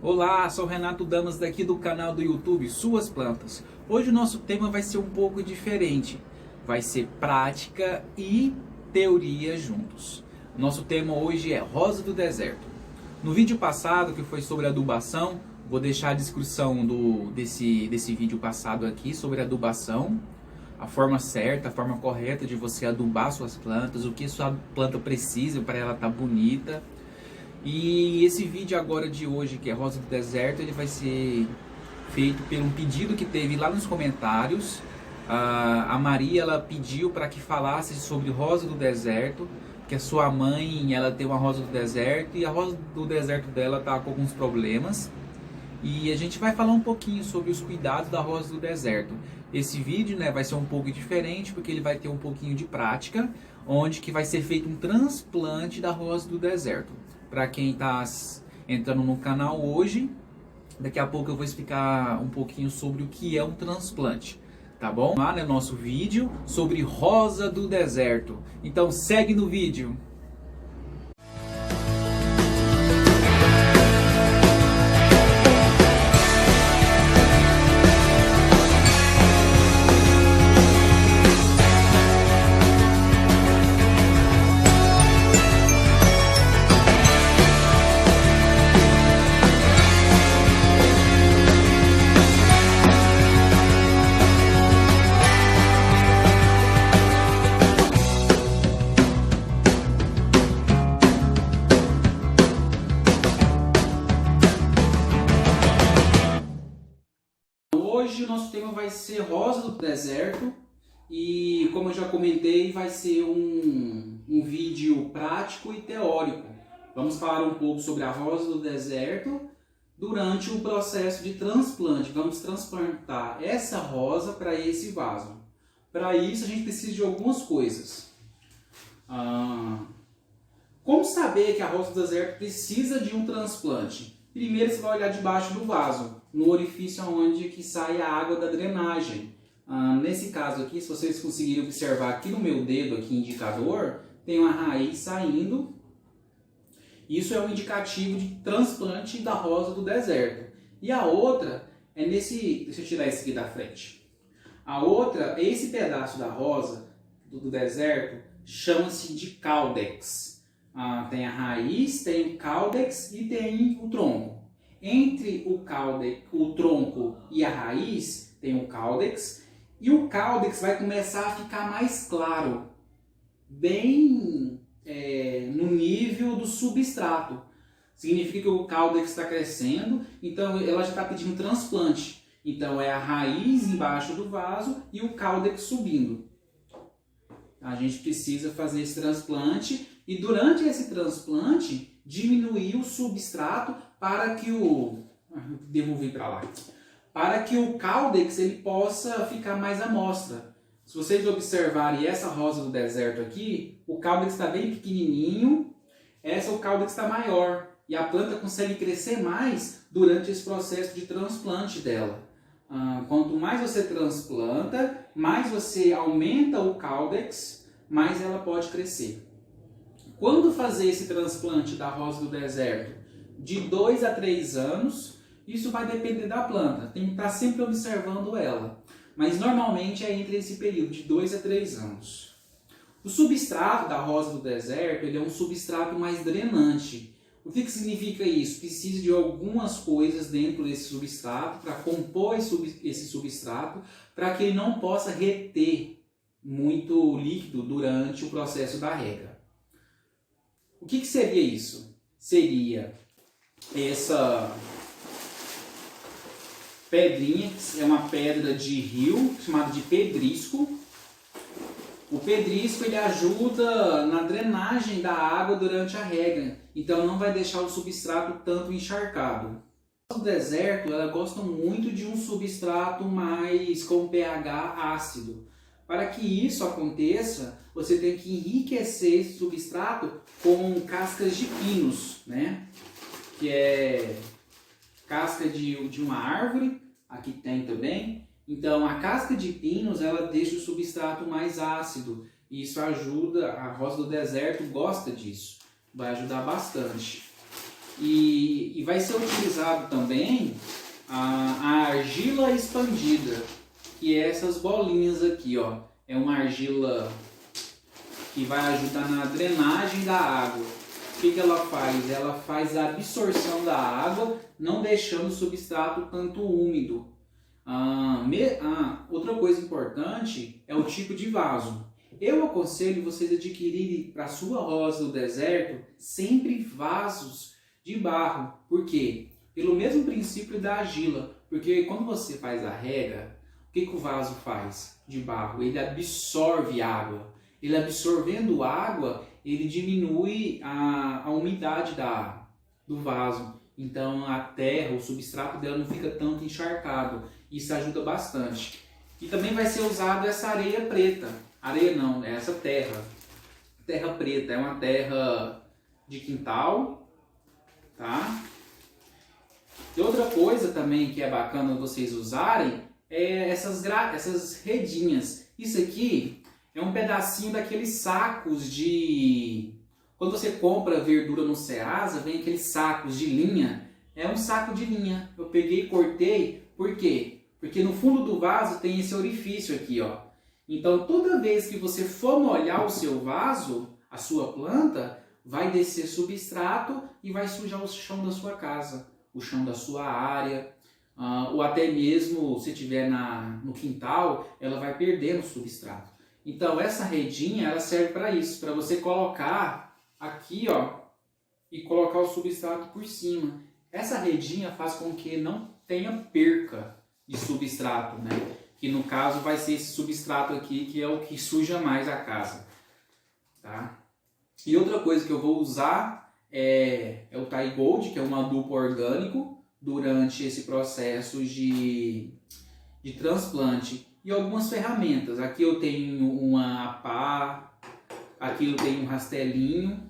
Olá, sou o Renato Damas daqui do canal do YouTube Suas Plantas. Hoje o nosso tema vai ser um pouco diferente. Vai ser prática e teoria juntos. Nosso tema hoje é rosa do deserto. No vídeo passado, que foi sobre adubação, vou deixar a descrição desse vídeo passado aqui sobre adubação. A forma certa, a forma correta de você adubar suas plantas, o que sua planta precisa para ela estar bonita. E esse vídeo agora de hoje, que é rosa do deserto, ele vai ser feito por um pedido que teve lá nos comentários. A Maria, ela pediu para que falasse sobre rosa do deserto, que a sua mãe, ela tem uma rosa do deserto e a rosa do deserto dela tá com alguns problemas. E a gente vai falar um pouquinho sobre os cuidados da rosa do deserto. Esse vídeo, né, vai ser um pouco diferente porque ele vai ter um pouquinho de prática, onde que vai ser feito um transplante da rosa do deserto. Para quem está entrando no canal hoje, daqui a pouco eu vou explicar um pouquinho sobre o que é um transplante, tá bom? Lá no nosso vídeo sobre rosa do deserto. Então segue no vídeo. Hoje o nosso tema vai ser rosa do deserto e, como eu já comentei, vai ser um vídeo prático e teórico. Vamos falar um pouco sobre a rosa do deserto durante o processo de transplante. Vamos transplantar essa rosa para esse vaso. Para isso a gente precisa de algumas coisas. Como saber que a rosa do deserto precisa de um transplante? Primeiro você vai olhar debaixo do vaso, no orifício onde que sai a água da drenagem. Nesse caso aqui, se vocês conseguirem observar aqui no meu dedo, aqui indicador, tem uma raiz saindo. Isso é um indicativo de transplante da rosa do deserto. E a outra é nesse... Deixa eu tirar esse aqui da frente. A outra, esse pedaço da rosa do deserto, chama-se de caudex. Tem a raiz, tem o caudex e tem o tronco. Entre o tronco e a raiz tem o caudex, e o caudex vai começar a ficar mais claro, bem no nível do substrato. Significa que o caudex está crescendo, então ela já está pedindo transplante. Então é a raiz embaixo do vaso e o caudex subindo. A gente precisa fazer esse transplante e durante esse transplante diminuir o substrato para que para que o caudex ele possa ficar mais à mostra. Se vocês observarem essa rosa do deserto aqui, o caudex está bem pequenininho, o caudex está maior e a planta consegue crescer mais durante esse processo de transplante dela. Quanto mais você transplanta, mais você aumenta o caudex, mais ela pode crescer. Quando fazer esse transplante da rosa do deserto? De 2 a 3 anos, isso vai depender da planta, tem que estar sempre observando ela. Mas normalmente é entre esse período, de 2 a 3 anos. O substrato da rosa do deserto ele é um substrato mais drenante. O que significa isso? Precisa de algumas coisas dentro desse substrato para compor esse substrato, para que ele não possa reter muito líquido durante o processo da rega. O que seria isso? Seria essa pedrinha, que é uma pedra de rio, chamada de pedrisco. O pedrisco ele ajuda na drenagem da água durante a rega, então não vai deixar o substrato tanto encharcado. O deserto ela gosta muito de um substrato mais com pH ácido. Para que isso aconteça, você tem que enriquecer esse substrato com cascas de pinos, né? Que é casca de uma árvore, aqui tem também. Então a casca de pinos ela deixa o substrato mais ácido e isso ajuda, a rosa do deserto gosta disso, vai ajudar bastante. E vai ser utilizado também a argila expandida, que é essas bolinhas aqui, ó. É uma argila que vai ajudar na drenagem da água. O que ela faz? Ela faz a absorção da água, não deixando o substrato tanto úmido. Outra coisa importante é o tipo de vaso. Eu aconselho vocês adquirirem para a sua rosa do deserto sempre vasos de barro. Por quê? Pelo mesmo princípio da argila. Porque quando você faz a rega, o que o vaso faz de barro? Ele absorve água. Ele absorvendo água, ele diminui a umidade do vaso. Então a terra, o substrato dela não fica tanto encharcado. Isso ajuda bastante. E também vai ser usado essa areia preta. Areia não, é essa terra. Terra preta, é uma terra de quintal, tá? E outra coisa também que é bacana vocês usarem é essas redinhas. Isso aqui é um pedacinho daqueles sacos de... Quando você compra verdura no Ceasa, vem aqueles sacos de linha. É um saco de linha. Eu peguei e cortei. Por quê? Porque no fundo do vaso tem esse orifício aqui, ó. Então, toda vez que você for molhar o seu vaso, a sua planta, vai descer substrato e vai sujar o chão da sua casa, o chão da sua área, ou até mesmo, se tiver no quintal, ela vai perdendo substrato. Então, essa redinha, ela serve para isso, para você colocar aqui, ó, e colocar o substrato por cima. Essa redinha faz com que não tenha perca de substrato, né? Que no caso vai ser esse substrato aqui, que é o que suja mais a casa, tá? E outra coisa que eu vou usar é o Thai Gold, que é um adubo orgânico, durante esse processo de transplante. E algumas ferramentas. Aqui eu tenho uma pá, aqui eu tenho um rastelinho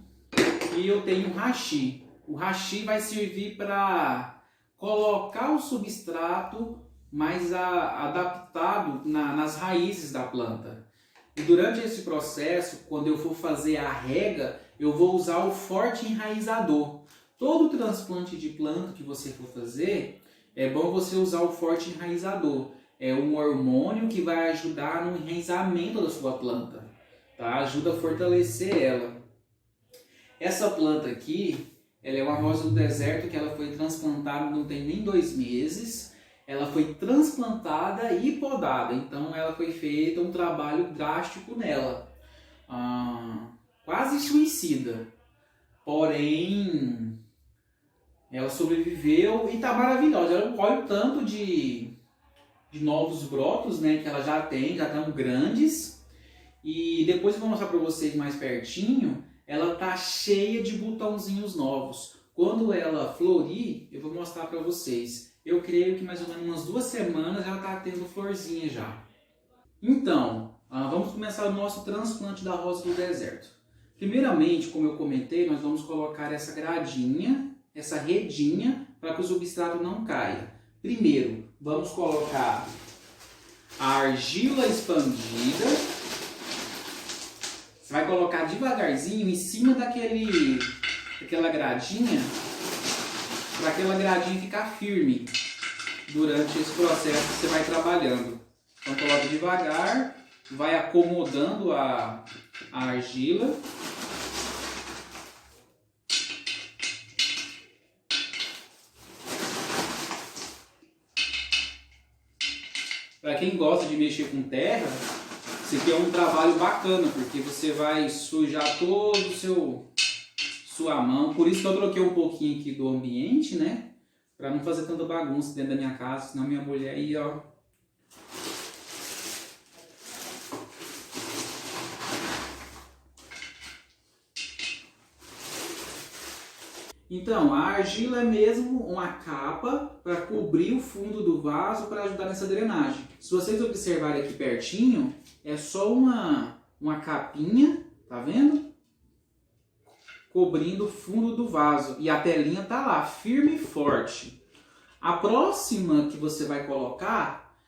e eu tenho um hashi. O hashi vai servir para colocar o substrato mais adaptado nas raízes da planta. E durante esse processo, quando eu for fazer a rega, eu vou usar o forte enraizador. Todo transplante de planta que você for fazer, é bom você usar o forte enraizador. É um hormônio que vai ajudar no enraizamento da sua planta, tá? Ajuda a fortalecer ela. Essa planta aqui, ela é uma rosa do deserto que ela foi transplantada não tem nem 2 meses. Ela foi transplantada e podada, então ela foi feito um trabalho drástico nela, quase suicida, porém ela sobreviveu e está maravilhosa. Ela colhe tanto de novos brotos, né, que ela já estão grandes, e depois eu vou mostrar para vocês mais pertinho. Ela tá cheia de botãozinhos novos. Quando ela florir, eu vou mostrar para vocês. Eu creio que mais ou menos umas 2 semanas ela está tendo florzinha já. Então, vamos começar o nosso transplante da rosa do deserto. Primeiramente, como eu comentei, nós vamos colocar essa gradinha, essa redinha, para que o substrato não caia. Primeiro, vamos colocar a argila expandida. Você vai colocar devagarzinho em cima daquela gradinha, para aquela gradinha ficar firme durante esse processo que você vai trabalhando. Então coloca devagar, vai acomodando a argila. Para quem gosta de mexer com terra, esse aqui é um trabalho bacana, porque você vai sujar todo sua mão. Por isso que eu troquei um pouquinho aqui do ambiente, né? Para não fazer tanta bagunça dentro da minha casa, senão minha mulher ia, ó. Então, a argila é mesmo uma capa para cobrir o fundo do vaso para ajudar nessa drenagem. Se vocês observarem aqui pertinho, é só uma capinha, tá vendo? Cobrindo o fundo do vaso. E a telinha tá lá, firme e forte. A próxima que você vai colocar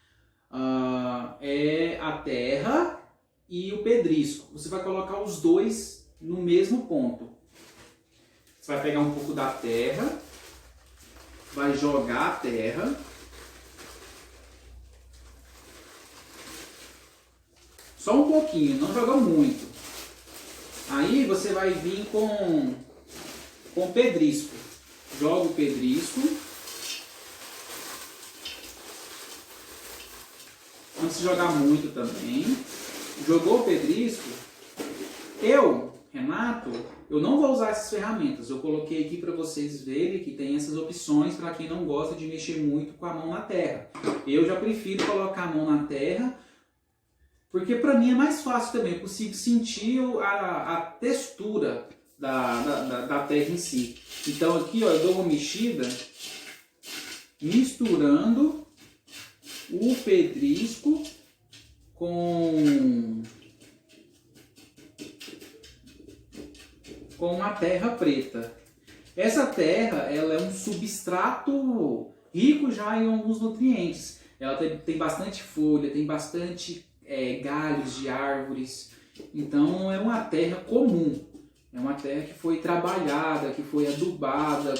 é a terra e o pedrisco. Você vai colocar os dois no mesmo ponto. Você vai pegar um pouco da terra, vai jogar a terra. Só um pouquinho, não joga muito. Aí você vai vir com pedrisco. Joga o pedrisco. Não se jogar muito também. Jogou o pedrisco. Renato, eu não vou usar essas ferramentas. Eu coloquei aqui para vocês verem que tem essas opções para quem não gosta de mexer muito com a mão na terra. Eu já prefiro colocar a mão na terra, porque para mim é mais fácil também. Eu consigo sentir a textura da terra em si. Então aqui, ó, eu dou uma mexida, misturando o pedrisco com a terra preta. Essa terra, ela é um substrato rico já em alguns nutrientes. Ela tem bastante folha, tem bastante galhos de árvores. Então é uma terra comum. É uma terra que foi trabalhada, que foi adubada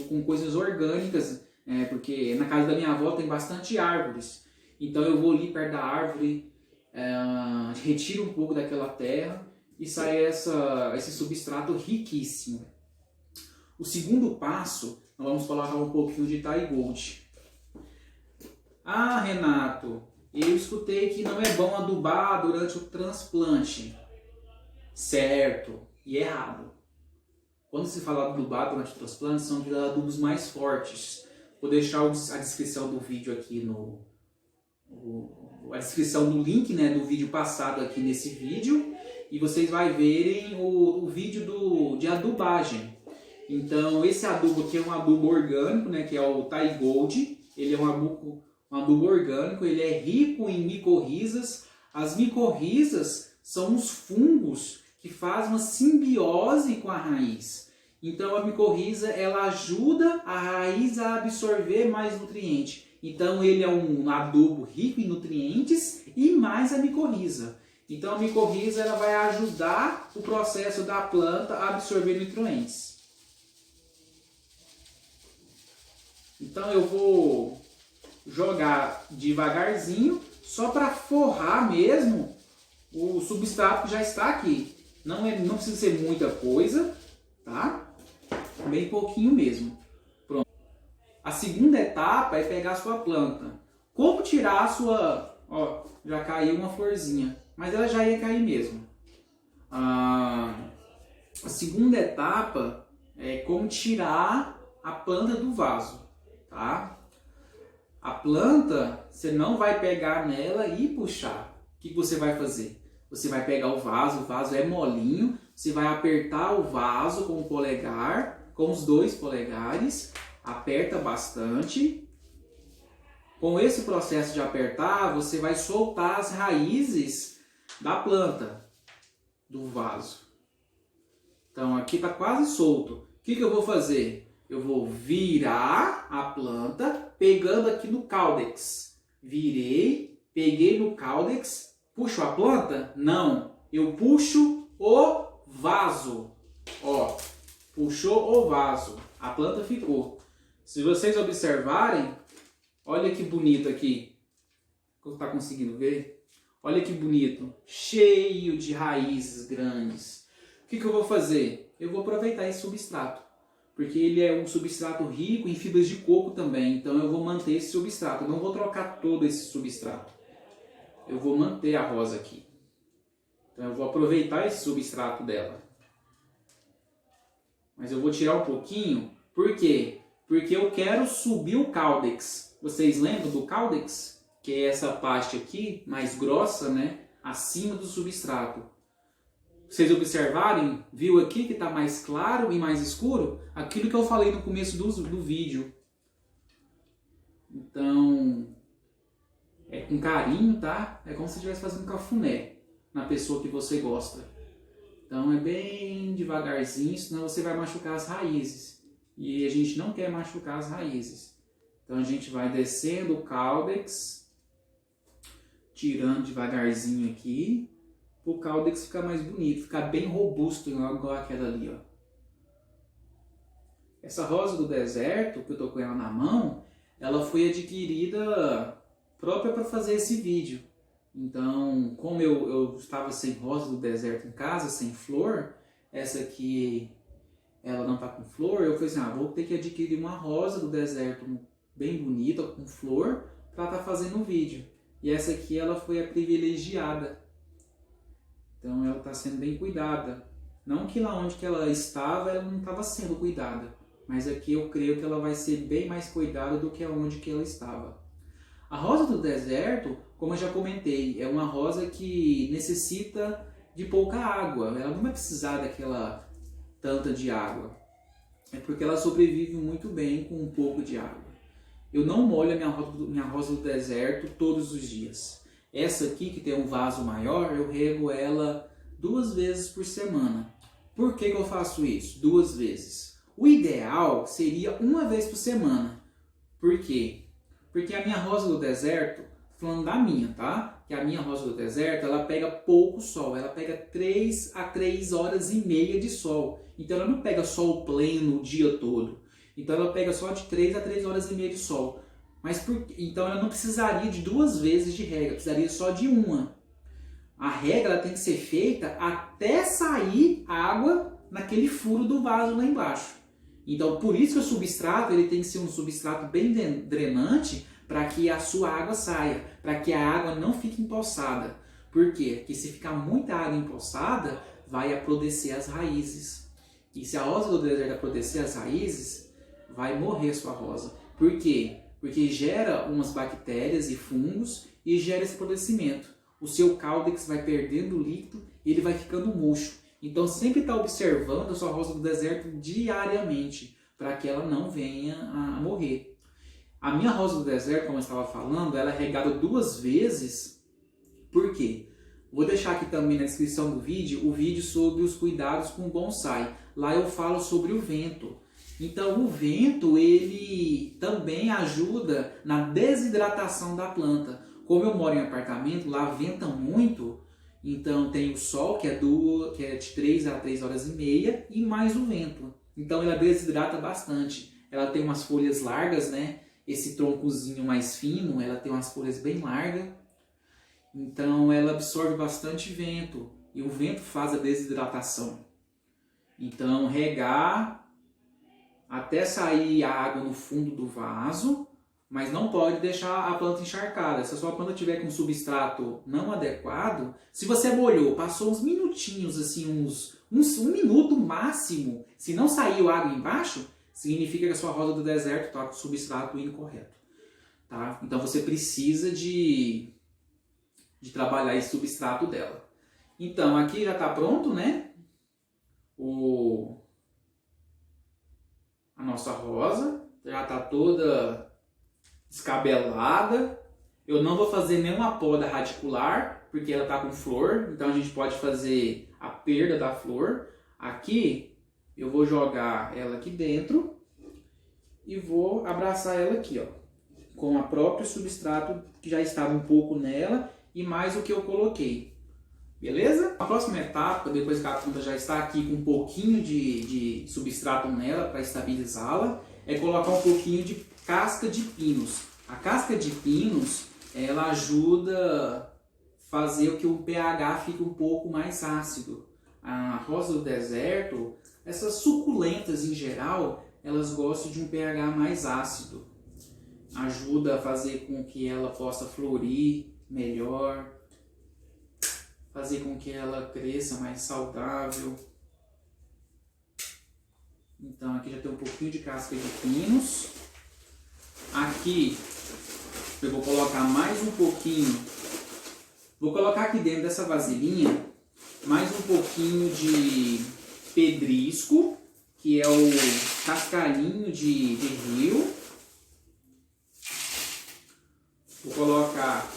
com coisas orgânicas, porque na casa da minha avó tem bastante árvores. Então eu vou ali perto da árvore, retiro um pouco daquela terra e sai esse substrato riquíssimo. O segundo passo, nós vamos colocar um pouquinho de Thai Gold. Ah, Renato, eu escutei que não é bom adubar durante o transplante. Certo e errado. Quando se fala adubar durante o transplante, são de adubos mais fortes. Vou deixar a descrição do vídeo aqui a descrição do link, né, do vídeo passado aqui nesse vídeo, e vocês vão verem o vídeo de adubagem. Então esse adubo aqui é um adubo orgânico, né, que é o Thai Gold. Ele é um adubo orgânico, ele é rico em micorrizas. As micorrizas são os fungos que fazem uma simbiose com a raiz. Então a micorriza, ela ajuda a raiz a absorver mais nutrientes. Então ele é um adubo rico em nutrientes e mais a micorriza. Então a micorriza, ela vai ajudar o processo da planta a absorver nutrientes. Então eu vou jogar devagarzinho, só para forrar mesmo o substrato que já está aqui. Não precisa ser muita coisa, tá? Bem pouquinho mesmo. Pronto. A segunda etapa é pegar a sua planta. Como tirar a sua... Ó, já caiu uma florzinha, mas ela já ia cair mesmo. A segunda etapa é como tirar a planta do vaso, tá? A planta, você não vai pegar nela e puxar. O que você vai fazer? Você vai pegar o vaso é molinho, você vai apertar o vaso com o polegar, com os 2 polegares, aperta bastante. Com esse processo de apertar, você vai soltar as raízes da planta, do vaso. Então aqui está quase solto. O que eu vou fazer? Eu vou virar a planta, pegando aqui no caudex. Virei, peguei no caudex. Puxo a planta? Não. Eu puxo o vaso. Ó, puxou o vaso. A planta ficou. Se vocês observarem, olha que bonito aqui. Está conseguindo ver? Olha que bonito. Cheio de raízes grandes. O que eu vou fazer? Eu vou aproveitar esse substrato. Porque ele é um substrato rico em fibras de coco também. Então eu vou manter esse substrato. Eu não vou trocar todo esse substrato. Eu vou manter a rosa aqui. Então eu vou aproveitar esse substrato dela. Mas eu vou tirar um pouquinho. Por quê? Porque eu quero subir o caudex. Vocês lembram do caudex? Que é essa parte aqui, mais grossa, né? Acima do substrato. Vocês observarem? Viu aqui que está mais claro e mais escuro? Aquilo que eu falei no começo do vídeo. Então... é com carinho, tá? É como se estivesse fazendo um cafuné na pessoa que você gosta. Então é bem devagarzinho, senão você vai machucar as raízes. E a gente não quer machucar as raízes. Então a gente vai descendo o caudex, tirando devagarzinho aqui, para o caudex ficar mais bonito, ficar bem robusto, igual aquela ali, ó. Essa rosa do deserto, que eu tô com ela na mão, ela foi adquirida própria para fazer esse vídeo. Então, como eu estava sem rosa do deserto em casa, sem flor, essa aqui ela não tá com flor, eu falei assim, vou ter que adquirir uma rosa do deserto bem bonita, com flor, para estar fazendo o vídeo. E essa aqui ela foi a privilegiada. Então ela está sendo bem cuidada. Não que lá onde que ela estava, ela não estava sendo cuidada. Mas aqui eu creio que ela vai ser bem mais cuidada do que onde que ela estava. A rosa do deserto, como eu já comentei, é uma rosa que necessita de pouca água. Ela não vai precisar daquela tanta de água. É porque ela sobrevive muito bem com um pouco de água. Eu não molho a minha rosa do deserto todos os dias. Essa aqui, que tem um vaso maior, eu rego ela 2 vezes por semana. Por que eu faço isso? 2 vezes. O ideal seria 1 vez por semana. Por quê? Porque a minha rosa do deserto, falando da minha, tá? Que a minha rosa do deserto, ela pega pouco sol. Ela pega 3 a 3 horas e meia de sol. Então ela não pega sol pleno o dia todo. Então ela pega só de 3 a 3 horas e meia de sol. Então ela não precisaria de 2 vezes de rega, precisaria só de 1. A rega ela tem que ser feita até sair água naquele furo do vaso lá embaixo. Então por isso que o substrato ele tem que ser um substrato bem drenante para que a sua água saia, para que a água não fique empoçada. Por quê? Porque se ficar muita água empoçada, vai apodrecer as raízes. E se a rosa do deserto apodrecer as raízes, vai morrer sua rosa. Por quê? Porque gera umas bactérias e fungos e gera esse apodrecimento. O seu caudex vai perdendo líquido e ele vai ficando murcho. Então sempre está observando a sua rosa do deserto diariamente, para que ela não venha a morrer. A minha rosa do deserto, como eu estava falando, ela é regada 2 vezes. Por quê? Vou deixar aqui também na descrição do vídeo o vídeo sobre os cuidados com o bonsai. Lá eu falo sobre o vento. Então o vento ele também ajuda na desidratação da planta. Como eu moro em apartamento, lá venta muito, então tem o sol que é de 3 a 3 horas e meia e mais o vento. Então ela desidrata bastante. Ela tem umas folhas largas, né? Esse troncozinho mais fino, ela tem umas folhas bem largas. Então ela absorve bastante vento e o vento faz a desidratação. Então regar até sair a água no fundo do vaso, mas não pode deixar a planta encharcada. Se a sua planta tiver com substrato não adequado, se você molhou, passou uns minutinhos, assim, um minuto máximo, se não saiu água embaixo, significa que a sua rosa do deserto está com substrato incorreto. Tá? Então você precisa de trabalhar esse substrato dela. Então aqui já está pronto, né? A nossa rosa já está toda descabelada. Eu não vou fazer nenhuma poda radicular, porque ela está com flor, então a gente pode fazer a perda da flor. Aqui eu vou jogar ela aqui dentro e vou abraçar ela aqui, ó, com a própria substrato que já estava um pouco nela e mais o que eu coloquei. Beleza? A próxima etapa, depois que a planta já está aqui com um pouquinho de substrato nela para estabilizá-la, é colocar um pouquinho de casca de pinos. A casca de pinos, ela ajuda a fazer com que o pH fique um pouco mais ácido. A rosa do deserto, essas suculentas em geral, elas gostam de um pH mais ácido. Ajuda a fazer com que ela possa florir melhor, fazer com que ela cresça mais saudável. Então aqui já tem um pouquinho de casca de pinos. Aqui eu vou colocar mais um pouquinho. Vou colocar aqui dentro dessa vasilhinha mais um pouquinho de pedrisco, que é o cascalhinho de rio. Vou colocar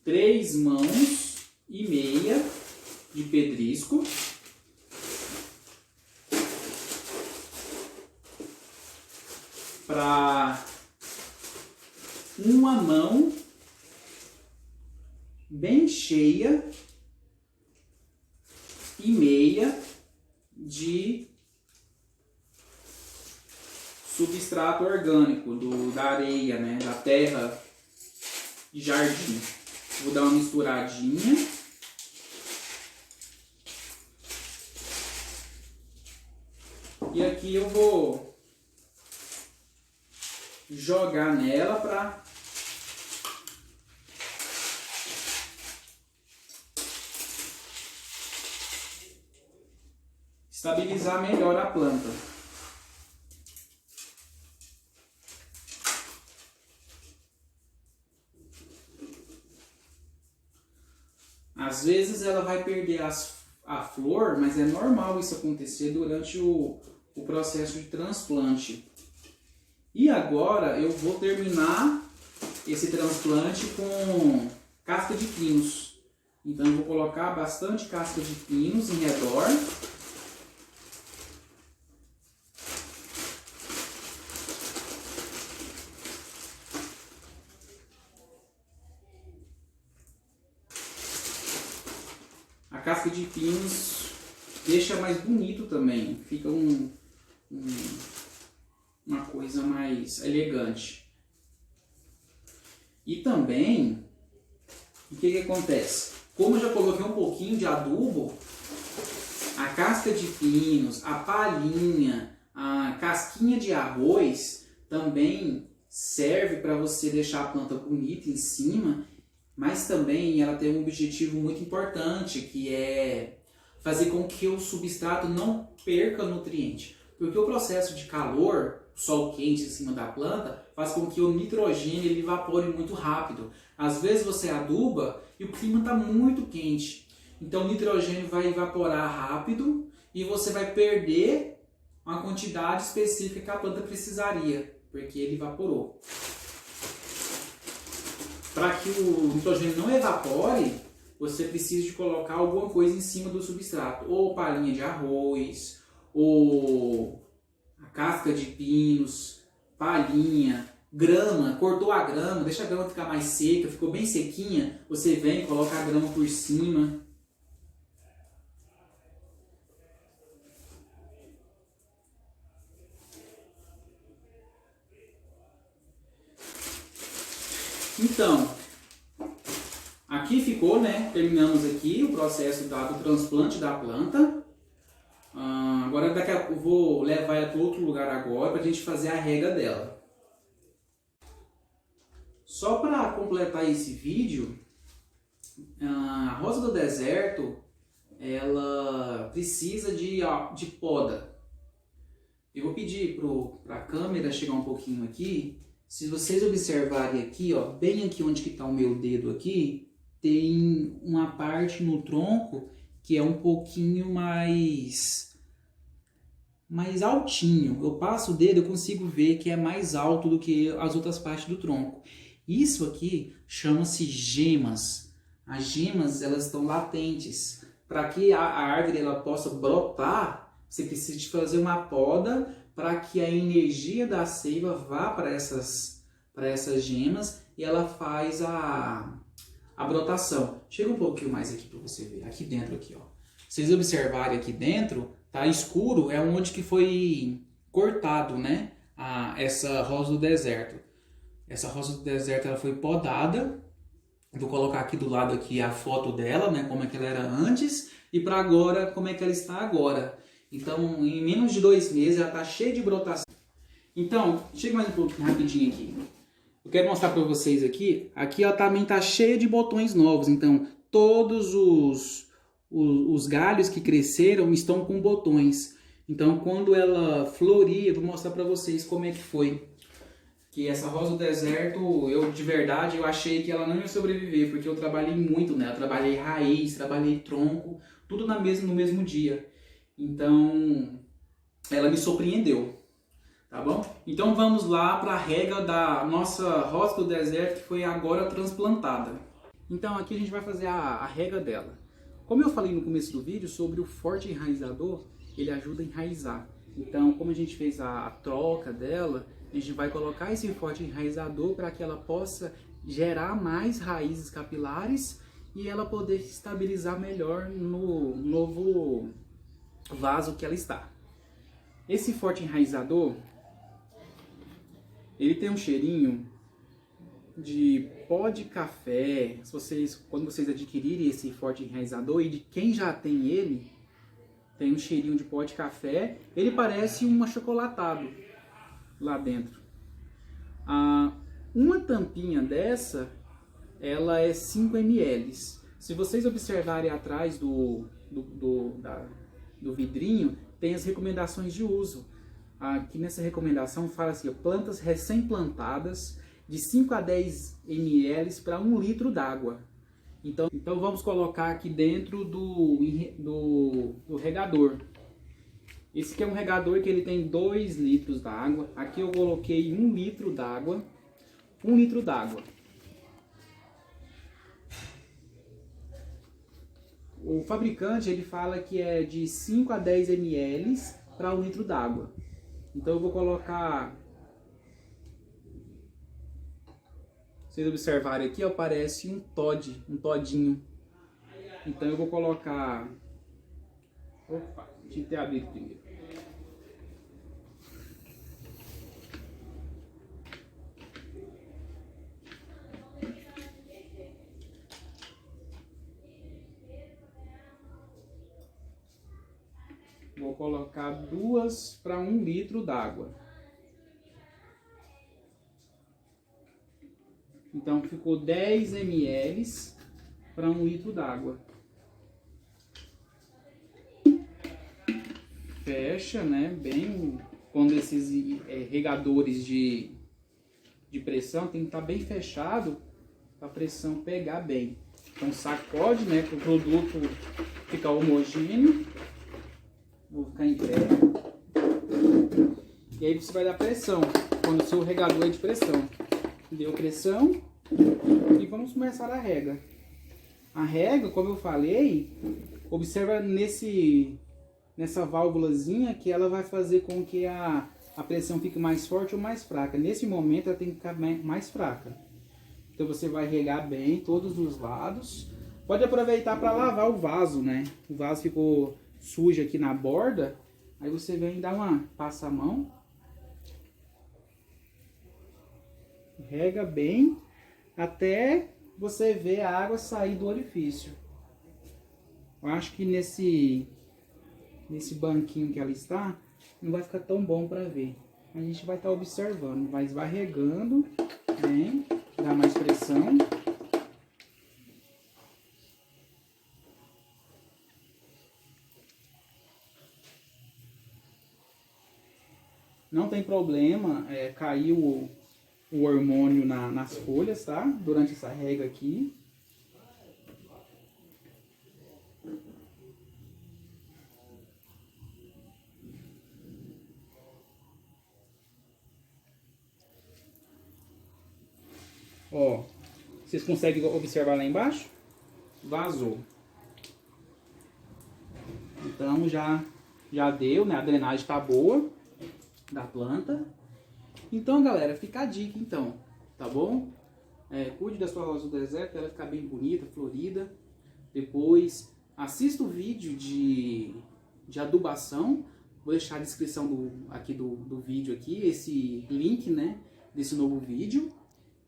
3 mãos e meia de pedrisco. Para uma mão bem cheia e meia de substrato orgânico, da areia, né, da terra de jardim. Vou dar uma misturadinha. E aqui eu vou jogar nela para estabilizar melhor a planta. Às vezes ela vai perder a flor, mas é normal isso acontecer durante o processo de transplante. E agora eu vou terminar esse transplante com casca de pinos. Então eu vou colocar bastante casca de pinos em redor. A casca de pinos deixa mais bonito também, fica uma coisa mais elegante. E também, o que acontece? Como eu já coloquei um pouquinho de adubo, a casca de pinos, a palhinha, a casquinha de arroz também serve para você deixar a planta bonita em cima, mas também ela tem um objetivo muito importante, que é fazer com que o substrato não perca nutriente. Porque o processo de calor, o sol quente em cima da planta, faz com que o nitrogênio ele evapore muito rápido. Às vezes você aduba e o clima está muito quente. Então o nitrogênio vai evaporar rápido e você vai perder uma quantidade específica que a planta precisaria, porque ele evaporou. Para que o nitrogênio não evapore, você precisa de colocar alguma coisa em cima do substrato. Ou palhinha de arroz, ou a casca de pinos, palhinha, grama. Cortou a grama, deixa a grama ficar mais seca, ficou bem sequinha. Você vem e coloca a grama por cima. Então, aqui ficou, né? Terminamos aqui o processo do transplante da planta. Agora daqui a pouco eu vou levar ela para outro lugar agora para a gente fazer a rega dela. Só para completar esse vídeo, a rosa do deserto ela precisa de poda. Eu vou pedir para a câmera chegar um pouquinho aqui. Se vocês observarem aqui, ó, bem aqui onde que está o meu dedo aqui, tem uma parte no tronco que é um pouquinho mais altinho. Eu passo o dedo, eu consigo ver que é mais alto do que as outras partes do tronco. Isso aqui chama-se gemas. As gemas, elas estão latentes. Para que a árvore ela possa brotar, você precisa de fazer uma poda para que a energia da seiva vá para essas gemas e ela faz a brotação. Chega um pouquinho mais aqui para você ver. Aqui dentro, aqui, ó. Se vocês observarem aqui dentro, tá escuro, é onde que foi cortado, né? Essa rosa do deserto. Essa rosa do deserto ela foi podada. Vou colocar aqui do lado aqui a foto dela, né? Como é que ela era antes e para agora, como é que ela está agora. Então, em menos de 2 meses, ela está cheia de brotação. Então, chega mais um pouquinho rapidinho aqui. Eu quero mostrar para vocês aqui. Aqui ela também está cheia de botões novos. Então, todos os galhos que cresceram estão com botões. Então, quando ela florir, eu vou mostrar para vocês como é que foi. Que essa rosa do deserto, de verdade, eu achei que ela não ia sobreviver, porque eu trabalhei muito nela. Trabalhei raiz, trabalhei tronco, tudo no mesmo dia. Então, ela me surpreendeu, tá bom? Então vamos lá para a rega da nossa rosa do deserto, que foi agora transplantada. Então aqui a gente vai fazer a rega dela. Como eu falei no começo do vídeo sobre o forte enraizador, ele ajuda a enraizar. Então, como a gente fez a troca dela, a gente vai colocar esse forte enraizador para que ela possa gerar mais raízes capilares e ela poder se estabilizar melhor no novo vaso que ela está. Esse forte enraizador, Ele tem um cheirinho de pó de café. Quando vocês adquirirem esse forte enraizador, e de quem já tem ele, tem um cheirinho de pó de café. Ele parece um achocolatado lá dentro. Uma tampinha dessa, ela é 5 ml. Se vocês observarem atrás do vidrinho, tem as recomendações de uso. Aqui nessa recomendação fala assim, plantas recém-plantadas de 5 a 10 ml para 1 litro d'água. Então vamos colocar aqui dentro do regador. Esse aqui é um regador que ele tem 2 litros d'água. Aqui eu coloquei 1 litro d'água. 1 litro d'água. O fabricante ele fala que é de 5 a 10 ml para 1 litro d'água. Então eu vou colocar... Vocês observarem aqui, ó, parece um todinho. Então eu vou colocar... Opa, deixa eu ter abrido primeiro. Vou colocar 2 para 1 litro d'água. Então ficou 10 ml para 1 litro d'água. Fecha, né? Bem, quando esses regadores de pressão tem que estar bem fechado para a pressão pegar bem. Então sacode, né? Para o produto ficar homogêneo. Vou ficar em pé. E aí você vai dar pressão quando o seu regador é de pressão. Deu pressão e vamos começar a rega. A rega, como eu falei, observa nessa válvulazinha que ela vai fazer com que a pressão fique mais forte ou mais fraca. Nesse momento ela tem que ficar mais fraca. Então você vai regar bem todos os lados. Pode aproveitar para lavar o vaso, né? O vaso ficou sujo aqui na borda. Aí você vem dar passa a mão. Rega bem até você ver a água sair do orifício. Eu acho que nesse banquinho que ela está, não vai ficar tão bom para ver. A gente vai estar observando, vai regando bem, dá mais pressão. Não tem problema, caiu o hormônio nas folhas, tá? Durante essa rega aqui. Ó, vocês conseguem observar lá embaixo? Vazou. Então já deu, né? A drenagem tá boa da planta. Então, galera, fica a dica, então, tá bom? Cuide da sua rosa do deserto, pra ela ficar bem bonita, florida. Depois, assista o vídeo de adubação. Vou deixar a descrição aqui do vídeo aqui, esse link, né, desse novo vídeo,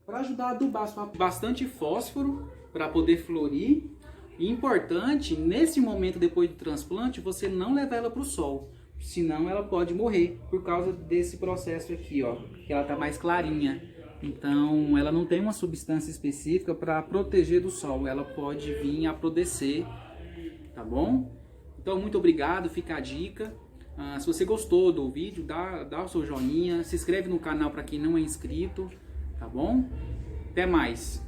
para ajudar a adubar bastante fósforo para poder florir. E importante, nesse momento depois do transplante, você não levar ela para o sol. Senão ela pode morrer por causa desse processo aqui, ó, que ela tá mais clarinha. Então ela não tem uma substância específica para proteger do sol, ela pode vir a apodrecer, tá bom? Então muito obrigado, fica a dica. Se você gostou do vídeo, dá o seu joinha, se inscreve no canal para quem não é inscrito, tá bom? Até mais!